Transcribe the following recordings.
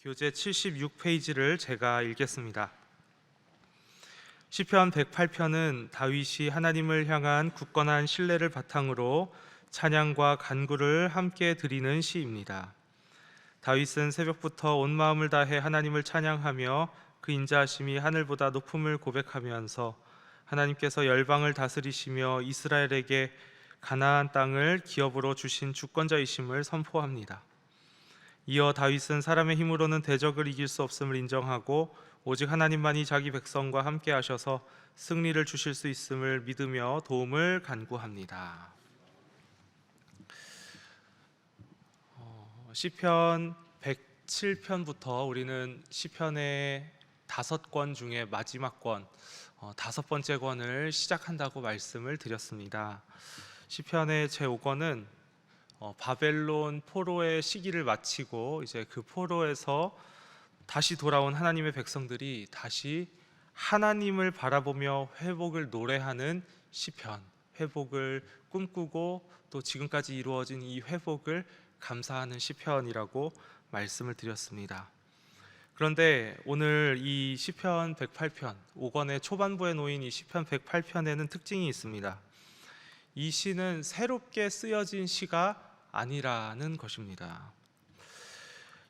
교재 76페이지를 제가 읽겠습니다. 시편 108편은 다윗이 하나님을 향한 굳건한 신뢰를 바탕으로 찬양과 간구를 함께 드리는 시입니다. 다윗은 새벽부터 온 마음을 다해 하나님을 찬양하며 그 인자하심이 하늘보다 높음을 고백하면서 하나님께서 열방을 다스리시며 이스라엘에게 가나안 땅을 기업으로 주신 주권자이심을 선포합니다. 이어 다윗은 사람의 힘으로는 대적을 이길 수 없음을 인정하고 오직 하나님만이 자기 백성과 함께 하셔서 승리를 주실 수 있음을 믿으며 도움을 간구합니다. 시편 107편부터 우리는 시편의 5권 중에 마지막 권, 5번째 권을 시작한다고 말씀을 드렸습니다. 시편의 제5권은 바벨론 포로의 시기를 마치고 이제 그 포로에서 다시 돌아온 하나님의 백성들이 다시 하나님을 바라보며 회복을 노래하는 시편, 회복을 꿈꾸고 또 지금까지 이루어진 이 회복을 감사하는 시편이라고 말씀을 드렸습니다. 그런데 오늘 이 시편 108편, 5권의 초반부에 놓인 이 시편 108편에는 특징이 있습니다. 이 시는 새롭게 쓰여진 시가 아니라는 것입니다.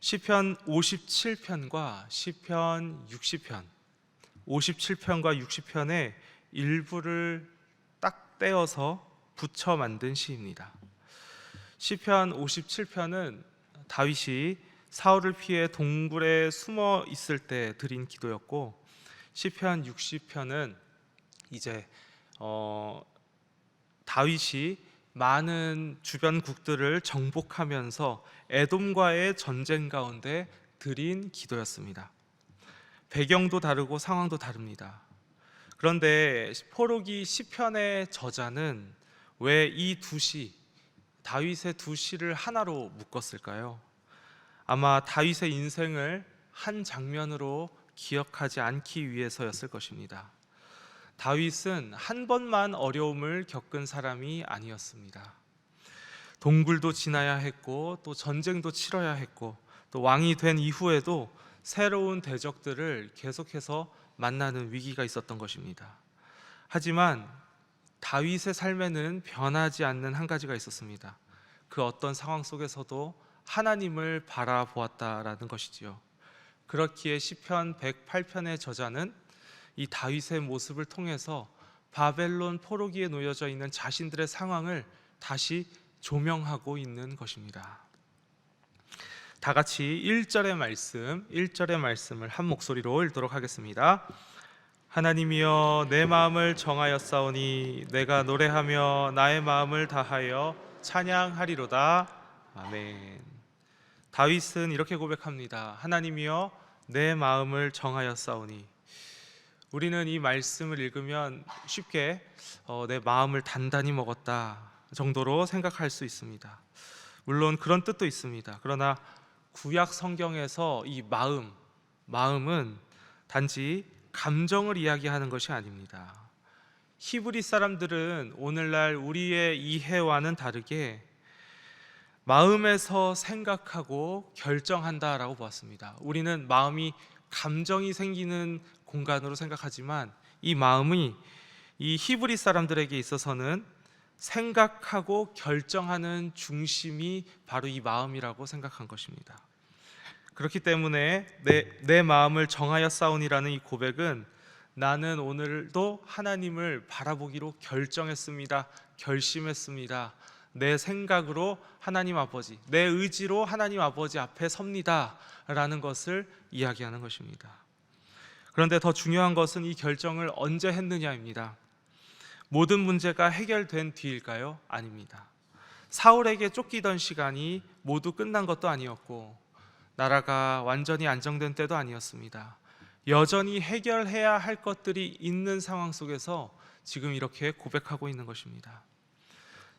시편 57편과 시편 60편, 57편과 60편의 일부를 딱 떼어서 붙여 만든 시입니다. 시편 57편은 다윗이 사울을 피해 동굴에 숨어 있을 때 드린 기도였고, 시편 60편은 이제 다윗이 많은 주변국들을 정복하면서 에돔과의 전쟁 가운데 드린 기도였습니다. 배경도 다르고 상황도 다릅니다. 그런데 포로기 시편의 저자는 왜 이 두 시, 다윗의 두 시를 하나로 묶었을까요? 아마 다윗의 인생을 한 장면으로 기억하지 않기 위해서였을 것입니다. 다윗은 한 번만 어려움을 겪은 사람이 아니었습니다. 동굴도 지나야 했고 또 전쟁도 치러야 했고 또 왕이 된 이후에도 새로운 대적들을 계속해서 만나는 위기가 있었던 것입니다. 하지만 다윗의 삶에는 변하지 않는 한 가지가 있었습니다. 그 어떤 상황 속에서도 하나님을 바라보았다라는 것이지요. 그렇기에 시편 108편의 저자는 이 다윗의 모습을 통해서 바벨론 포로기에 놓여져 있는 자신들의 상황을 다시 조명하고 있는 것입니다. 다 같이 1절의 말씀을 한 목소리로 읽도록 하겠습니다. 하나님이여 내 마음을 정하였사오니 내가 노래하며 나의 마음을 다하여 찬양하리로다. 아멘. 다윗은 이렇게 고백합니다. 하나님이여 내 마음을 정하였사오니. 우리는 이 말씀을 읽으면 쉽게 내 마음을 단단히 먹었다 정도로 생각할 수 있습니다. 물론 그런 뜻도 있습니다. 그러나 구약 성경에서 이 마음은 단지 감정을 이야기하는 것이 아닙니다. 히브리 사람들은 오늘날 우리의 이해와는 다르게 마음에서 생각하고 결정한다라고 보았습니다. 우리는 마음이 감정이 생기는 공간으로 생각하지만 이 마음이 이 히브리 사람들에게 있어서는 생각하고 결정하는 중심이 바로 이 마음이라고 생각한 것입니다. 그렇기 때문에 내 마음을 정하였사오니라는 이 고백은 나는 오늘도 하나님을 바라보기로 결정했습니다. 결심했습니다. 내 생각으로 하나님 아버지, 내 의지로 하나님 아버지 앞에 섭니다 라는 것을 이야기하는 것입니다. 그런데 더 중요한 것은 이 결정을 언제 했느냐입니다. 모든 문제가 해결된 뒤일까요? 아닙니다. 사울에게 쫓기던 시간이 모두 끝난 것도 아니었고 나라가 완전히 안정된 때도 아니었습니다. 여전히 해결해야 할 것들이 있는 상황 속에서 지금 이렇게 고백하고 있는 것입니다.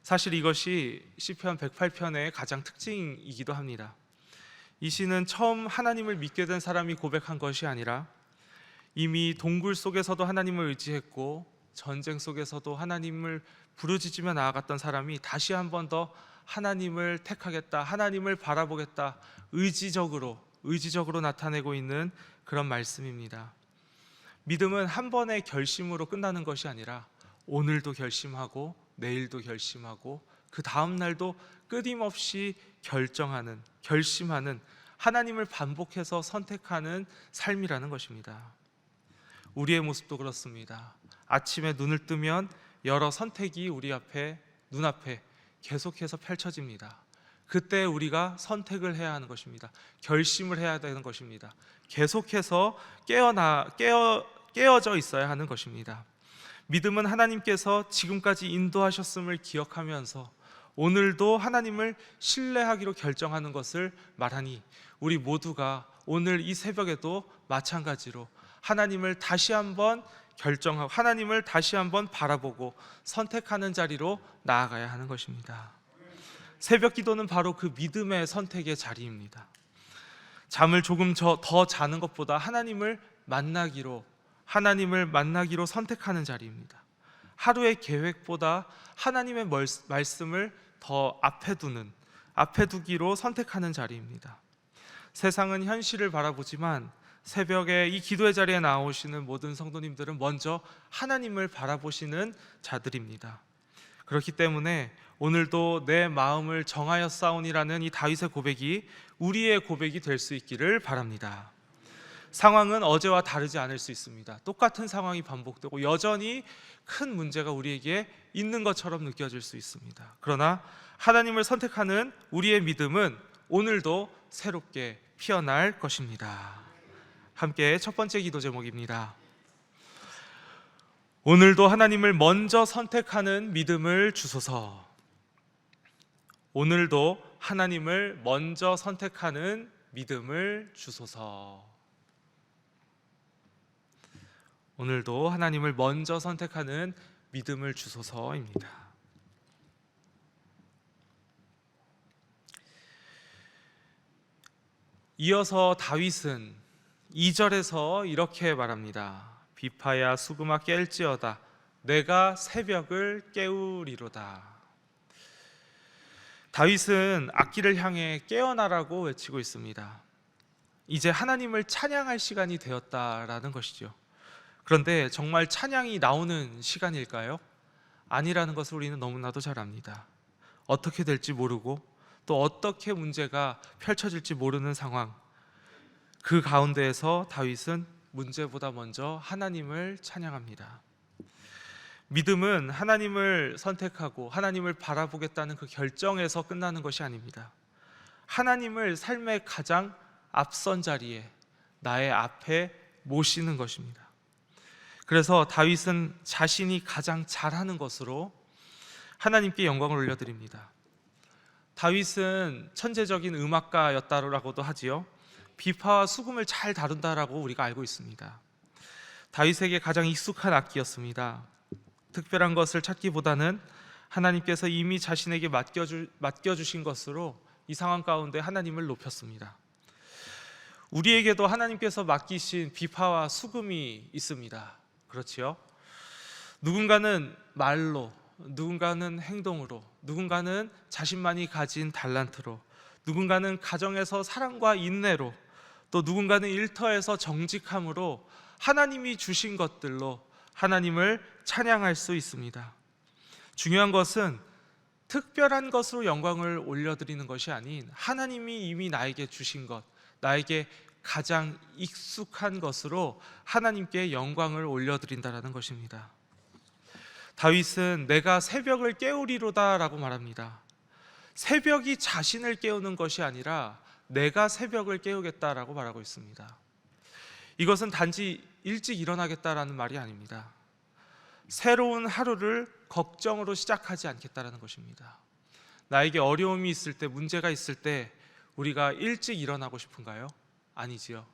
사실 이것이 시편 108편의 가장 특징이기도 합니다. 이 시는 처음 하나님을 믿게 된 사람이 고백한 것이 아니라 이미 동굴 속에서도 하나님을 의지했고 전쟁 속에서도 하나님을 부르짖으며 나아갔던 사람이 다시 한 번 더 하나님을 택하겠다, 하나님을 바라보겠다, 의지적으로 의지적으로 나타내고 있는 그런 말씀입니다. 믿음은 한 번의 결심으로 끝나는 것이 아니라 오늘도 결심하고 내일도 결심하고 그 다음 날도 끊임없이 결심하는 하나님을 반복해서 선택하는 삶이라는 것입니다. 우리의 모습도 그렇습니다. 아침에 눈을 뜨면 여러 선택이 우리 눈앞에 계속해서 펼쳐집니다. 그때 우리가 선택을 해야 하는 것입니다. 결심을 해야 되는 것입니다. 계속해서 깨어져 있어야 하는 것입니다. 믿음은 하나님께서 지금까지 인도하셨음을 기억하면서 오늘도 하나님을 신뢰하기로 결정하는 것을 말하니 우리 모두가 오늘 이 새벽에도 마찬가지로 하나님을 다시 한번 결정하고 하나님을 다시 한번 바라보고 선택하는 자리로 나아가야 하는 것입니다. 새벽 기도는 바로 그 믿음의 선택의 자리입니다. 잠을 조금 더 자는 것보다 하나님을 만나기로 선택하는 자리입니다. 하루의 계획보다 하나님의 말씀을 더 앞에 두기로 선택하는 자리입니다. 세상은 현실을 바라보지만 새벽에 이 기도의 자리에 나오시는 모든 성도님들은 먼저 하나님을 바라보시는 자들입니다. 그렇기 때문에 오늘도 내 마음을 정하여 싸우니라는 이 다윗의 고백이 우리의 고백이 될 수 있기를 바랍니다. 상황은 어제와 다르지 않을 수 있습니다. 똑같은 상황이 반복되고 여전히 큰 문제가 우리에게 있는 것처럼 느껴질 수 있습니다. 그러나 하나님을 선택하는 우리의 믿음은 오늘도 새롭게 피어날 것입니다. 함께 첫 번째 기도 제목입니다. 오늘도 하나님을 먼저 선택하는 믿음을 주소서. 오늘도 하나님을 먼저 선택하는 믿음을 주소서. 오늘도 하나님을 먼저 선택하는 믿음을 주소서입니다. 이어서 다윗은 2절에서 이렇게 말합니다. 비파야 수금아 깰지어다 내가 새벽을 깨우리로다. 다윗은 악기를 향해 깨어나라고 외치고 있습니다. 이제 하나님을 찬양할 시간이 되었다라는 것이죠. 그런데 정말 찬양이 나오는 시간일까요? 아니라는 것을 우리는 너무나도 잘 압니다. 어떻게 될지 모르고 또 어떻게 문제가 펼쳐질지 모르는 상황, 그 가운데에서 다윗은 문제보다 먼저 하나님을 찬양합니다. 믿음은 하나님을 선택하고 하나님을 바라보겠다는 그 결정에서 끝나는 것이 아닙니다. 하나님을 삶의 가장 앞선 자리에 나의 앞에 모시는 것입니다. 그래서 다윗은 자신이 가장 잘하는 것으로 하나님께 영광을 올려드립니다. 다윗은 천재적인 음악가였다라고도 하지요. 비파와 수금을 잘 다룬다라고 우리가 알고 있습니다. 다윗에게 가장 익숙한 악기였습니다. 특별한 것을 찾기보다는 하나님께서 이미 자신에게 맡겨주신 것으로 이 상황 가운데 하나님을 높였습니다. 우리에게도 하나님께서 맡기신 비파와 수금이 있습니다. 그렇지요? 누군가는 말로, 누군가는 행동으로, 누군가는 자신만이 가진 달란트로, 누군가는 가정에서 사랑과 인내로, 또 누군가는 일터에서 정직함으로 하나님이 주신 것들로 하나님을 찬양할 수 있습니다. 중요한 것은 특별한 것으로 영광을 올려드리는 것이 아닌 하나님이 이미 나에게 주신 것, 나에게 가장 익숙한 것으로 하나님께 영광을 올려드린다는 것입니다. 다윗은 내가 새벽을 깨우리로다 라고 말합니다. 새벽이 자신을 깨우는 것이 아니라 내가 새벽을 깨우겠다라고 말하고 있습니다. 이것은 단지 일찍 일어나겠다라는 말이 아닙니다. 새로운 하루를 걱정으로 시작하지 않겠다라는 것입니다. 나에게 어려움이 있을 때, 문제가 있을 때 우리가 일찍 일어나고 싶은가요? 아니지요.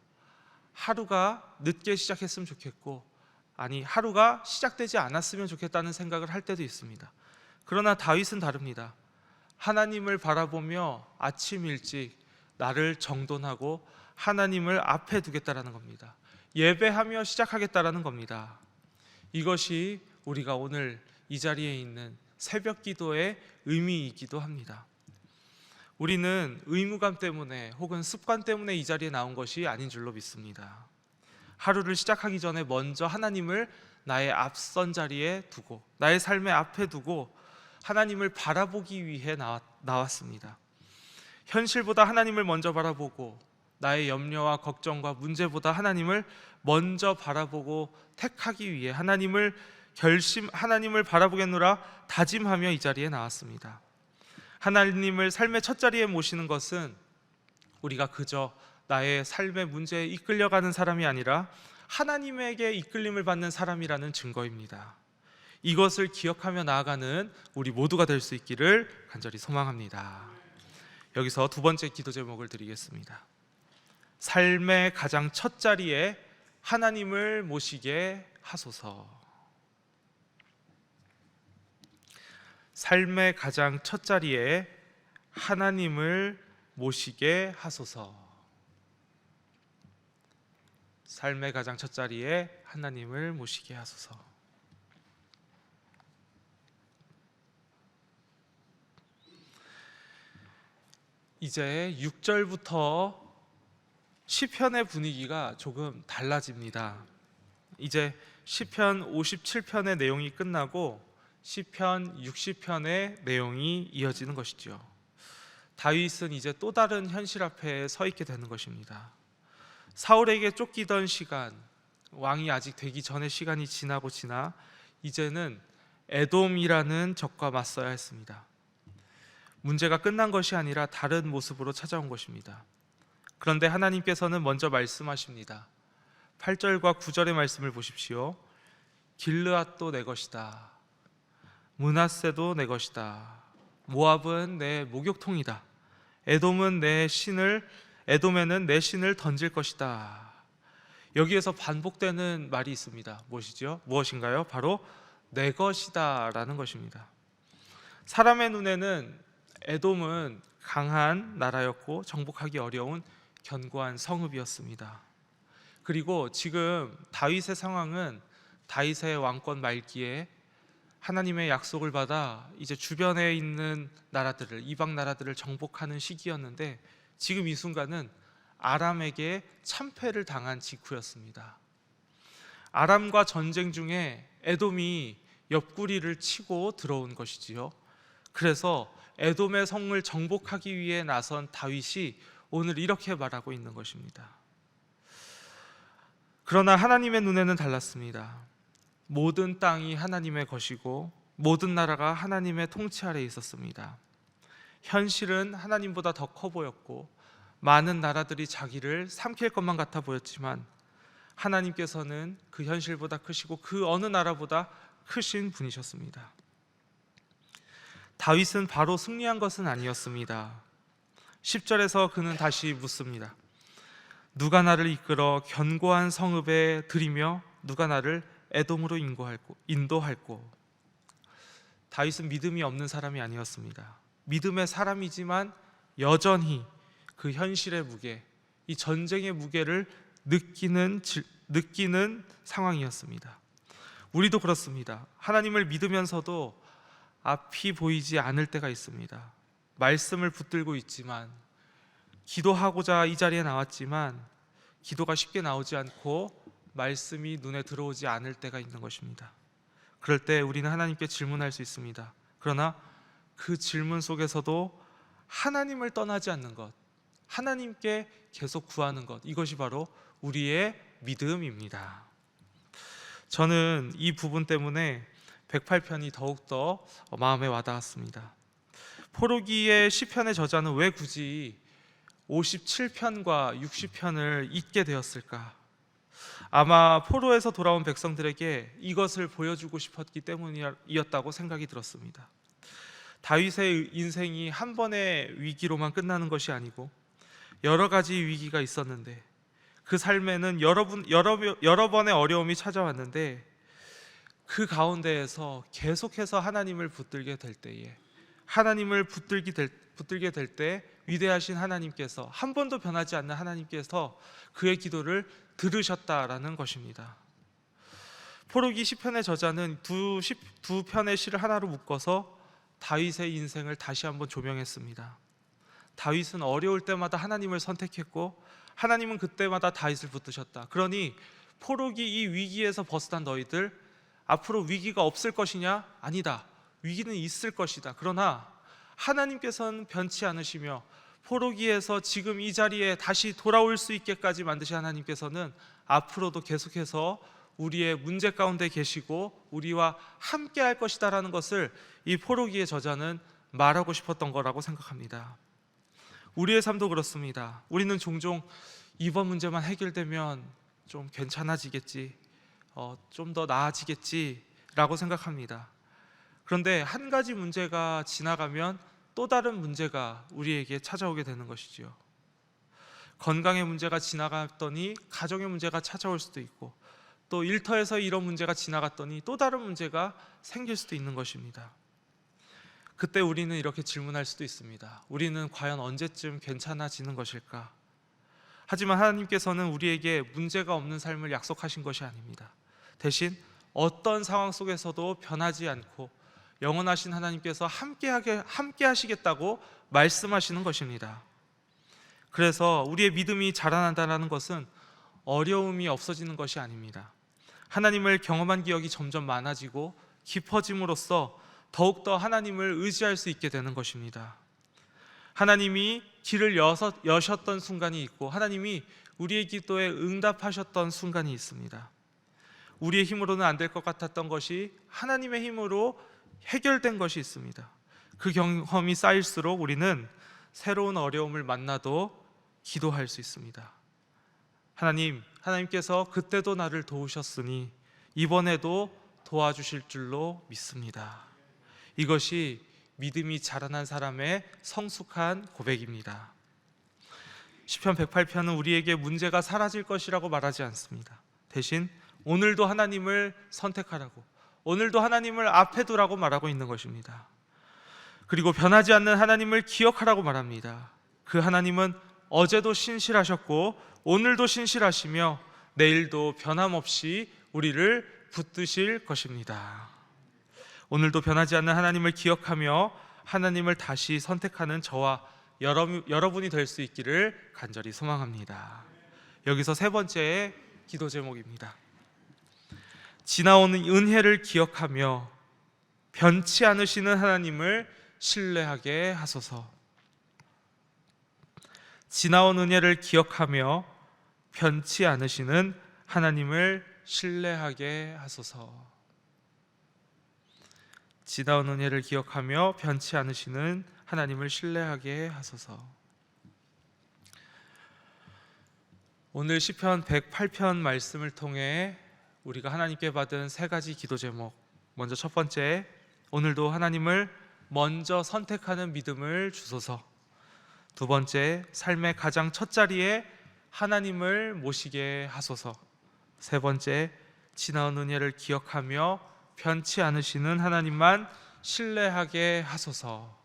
하루가 늦게 시작했으면 좋겠고, 아니 하루가 시작되지 않았으면 좋겠다는 생각을 할 때도 있습니다. 그러나 다윗은 다릅니다. 하나님을 바라보며 아침 일찍 나를 정돈하고 하나님을 앞에 두겠다라는 겁니다. 예배하며 시작하겠다라는 겁니다. 이것이 우리가 오늘 이 자리에 있는 새벽 기도의 의미이기도 합니다. 우리는 의무감 때문에 혹은 습관 때문에 이 자리에 나온 것이 아닌 줄로 믿습니다. 하루를 시작하기 전에 먼저 하나님을 나의 앞선 자리에 두고, 나의 삶의 앞에 두고 하나님을 바라보기 위해 나왔습니다. 현실보다 하나님을 먼저 바라보고, 나의 염려와 걱정과 문제보다 하나님을 먼저 바라보고 택하기 위해 하나님을 바라보겠노라 다짐하며 이 자리에 나왔습니다. 하나님을 삶의 첫 자리에 모시는 것은 우리가 그저 나의 삶의 문제에 이끌려가는 사람이 아니라 하나님에게 이끌림을 받는 사람이라는 증거입니다. 이것을 기억하며 나아가는 우리 모두가 될 수 있기를 간절히 소망합니다. 여기서 두 번째 기도 제목을 드리겠습니다. 삶의 가장 첫 자리에 하나님을 모시게 하소서. 삶의 가장 첫 자리에 하나님을 모시게 하소서. 삶의 가장 첫 자리에 하나님을 모시게 하소서. 이제 6절부터 시편의 분위기가 조금 달라집니다. 이제 시편 57편의 내용이 끝나고 시편 60편의 내용이 이어지는 것이죠. 다윗은 이제 또 다른 현실 앞에 서 있게 되는 것입니다. 사울에게 쫓기던 시간, 왕이 아직 되기 전의 시간이 지나고 지나 이제는 에돔이라는 적과 맞서야 했습니다. 문제가 끝난 것이 아니라 다른 모습으로 찾아온 것입니다. 그런데 하나님께서는 먼저 말씀하십니다. 8절과 9절의 말씀을 보십시오. 길르앗도 내 것이다. 므낫세도 내 것이다. 모압은 내 목욕통이다. 에돔에는 내 신을 던질 것이다. 여기에서 반복되는 말이 있습니다. 무엇인가요? 바로 내 것이다 라는 것입니다. 사람의 눈에는 에돔은 강한 나라였고 정복하기 어려운 견고한 성읍이었습니다. 그리고 지금 다윗의 상황은 다윗의 왕권 말기에 하나님의 약속을 받아 이제 주변에 있는 나라들을, 이방 나라들을 정복하는 시기였는데 지금 이 순간은 아람에게 참패를 당한 직후였습니다. 아람과 전쟁 중에 에돔이 옆구리를 치고 들어온 것이지요. 그래서 에돔의 성을 정복하기 위해 나선 다윗이 오늘 이렇게 말하고 있는 것입니다. 그러나 하나님의 눈에는 달랐습니다. 모든 땅이 하나님의 것이고 모든 나라가 하나님의 통치 아래에 있었습니다. 현실은 하나님보다 더 커 보였고 많은 나라들이 자기를 삼킬 것만 같아 보였지만 하나님께서는 그 현실보다 크시고 그 어느 나라보다 크신 분이셨습니다. 다윗은 바로 승리한 것은 아니었습니다. 10절에서 그는 다시 묻습니다. 누가 나를 이끌어 견고한 성읍에 들이며 누가 나를 에돔으로 인도할꼬. 다윗은 믿음이 없는 사람이 아니었습니다. 믿음의 사람이지만 여전히 그 현실의 무게, 이 전쟁의 무게를 느끼는 상황이었습니다. 우리도 그렇습니다. 하나님을 믿으면서도 앞이 보이지 않을 때가 있습니다. 말씀을 붙들고 있지만, 기도하고자 이 자리에 나왔지만 기도가 쉽게 나오지 않고 말씀이 눈에 들어오지 않을 때가 있는 것입니다. 그럴 때 우리는 하나님께 질문할 수 있습니다. 그러나 그 질문 속에서도 하나님을 떠나지 않는 것, 하나님께 계속 구하는 것, 이것이 바로 우리의 믿음입니다. 저는 이 부분 때문에 108편이 더욱더 마음에 와닿았습니다. 포로기의 시편의 저자는 왜 굳이 57편과 60편을 읽게 되었을까? 아마 포로에서 돌아온 백성들에게 이것을 보여주고 싶었기 때문이었다고 생각이 들었습니다. 다윗의 인생이 한 번의 위기로만 끝나는 것이 아니고 여러 가지 위기가 있었는데 그 삶에는 여러 번의 어려움이 찾아왔는데 그 가운데에서 계속해서 하나님을 붙들게 될 때에, 하나님을 붙들게 될 때 위대하신 하나님께서, 한 번도 변하지 않는 하나님께서 그의 기도를 들으셨다라는 것입니다. 포로기 시편의 저자는 두 편의 시를 하나로 묶어서 다윗의 인생을 다시 한번 조명했습니다. 다윗은 어려울 때마다 하나님을 선택했고 하나님은 그때마다 다윗을 붙드셨다. 그러니 포로기 이 위기에서 벗어난 너희들, 앞으로 위기가 없을 것이냐? 아니다. 위기는 있을 것이다. 그러나 하나님께서는 변치 않으시며 포로기에서 지금 이 자리에 다시 돌아올 수 있게까지 만드신 하나님께서는 앞으로도 계속해서 우리의 문제 가운데 계시고 우리와 함께 할 것이다 라는 것을 이 포로기의 저자는 말하고 싶었던 거라고 생각합니다. 우리의 삶도 그렇습니다. 우리는 종종 이번 문제만 해결되면 좀 괜찮아지겠지, 좀 더 나아지겠지 라고 생각합니다. 그런데 한 가지 문제가 지나가면 또 다른 문제가 우리에게 찾아오게 되는 것이지요. 건강의 문제가 지나갔더니 가정의 문제가 찾아올 수도 있고, 또 일터에서 이런 문제가 지나갔더니 또 다른 문제가 생길 수도 있는 것입니다. 그때 우리는 이렇게 질문할 수도 있습니다. 우리는 과연 언제쯤 괜찮아지는 것일까? 하지만 하나님께서는 우리에게 문제가 없는 삶을 약속하신 것이 아닙니다. 대신 어떤 상황 속에서도 변하지 않고 영원하신 하나님께서 함께 하시겠다고 말씀하시는 것입니다. 그래서 우리의 믿음이 자라난다는 것은 어려움이 없어지는 것이 아닙니다. 하나님을 경험한 기억이 점점 많아지고 깊어짐으로써 더욱더 하나님을 의지할 수 있게 되는 것입니다. 하나님이 길을 여셨던 순간이 있고 하나님이 우리의 기도에 응답하셨던 순간이 있습니다. 우리의 힘으로는 안 될 것 같았던 것이 하나님의 힘으로 해결된 것이 있습니다. 그 경험이 쌓일수록 우리는 새로운 어려움을 만나도 기도할 수 있습니다. 하나님께서 그때도 나를 도우셨으니 이번에도 도와주실 줄로 믿습니다. 이것이 믿음이 자라난 사람의 성숙한 고백입니다. 시편 108편은 우리에게 문제가 사라질 것이라고 말하지 않습니다. 대신 오늘도 하나님을 선택하라고, 오늘도 하나님을 앞에 두라고 말하고 있는 것입니다. 그리고 변하지 않는 하나님을 기억하라고 말합니다. 그 하나님은 어제도 신실하셨고 오늘도 신실하시며 내일도 변함없이 우리를 붙드실 것입니다. 오늘도 변하지 않는 하나님을 기억하며 하나님을 다시 선택하는 저와 여러분이 될 수 있기를 간절히 소망합니다. 여기서 세 번째 기도 제목입니다. 지나오는 은혜를 기억하며 변치 않으시는 하나님을 신뢰하게 하소서. 지나온 은혜를 기억하며 변치 않으시는 하나님을 신뢰하게 하소서. 지나온 은혜를 기억하며 변치 않으시는 하나님을 신뢰하게 하소서. 오늘 시편 108편 말씀을 통해 우리가 하나님께 받은 세 가지 기도 제목, 먼저 첫 번째, 오늘도 하나님을 먼저 선택하는 믿음을 주소서. 두 번째, 삶의 가장 첫 자리에 하나님을 모시게 하소서. 세 번째, 지나온 은혜를 기억하며 변치 않으시는 하나님만 신뢰하게 하소서.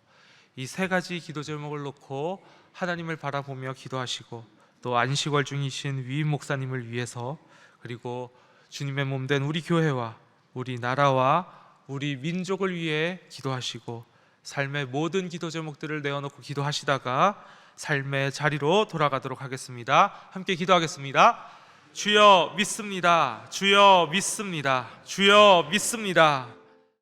이 세 가지 기도 제목을 놓고 하나님을 바라보며 기도하시고, 또 안식월 중이신 위임 목사님을 위해서, 그리고 주님의 몸 된 우리 교회와 우리 나라와 우리 민족을 위해 기도하시고, 삶의 모든 기도 제목들을 내어놓고 기도하시다가 삶의 자리로 돌아가도록 하겠습니다. 함께 기도하겠습니다. 주여 믿습니다. 주여 믿습니다. 주여 믿습니다.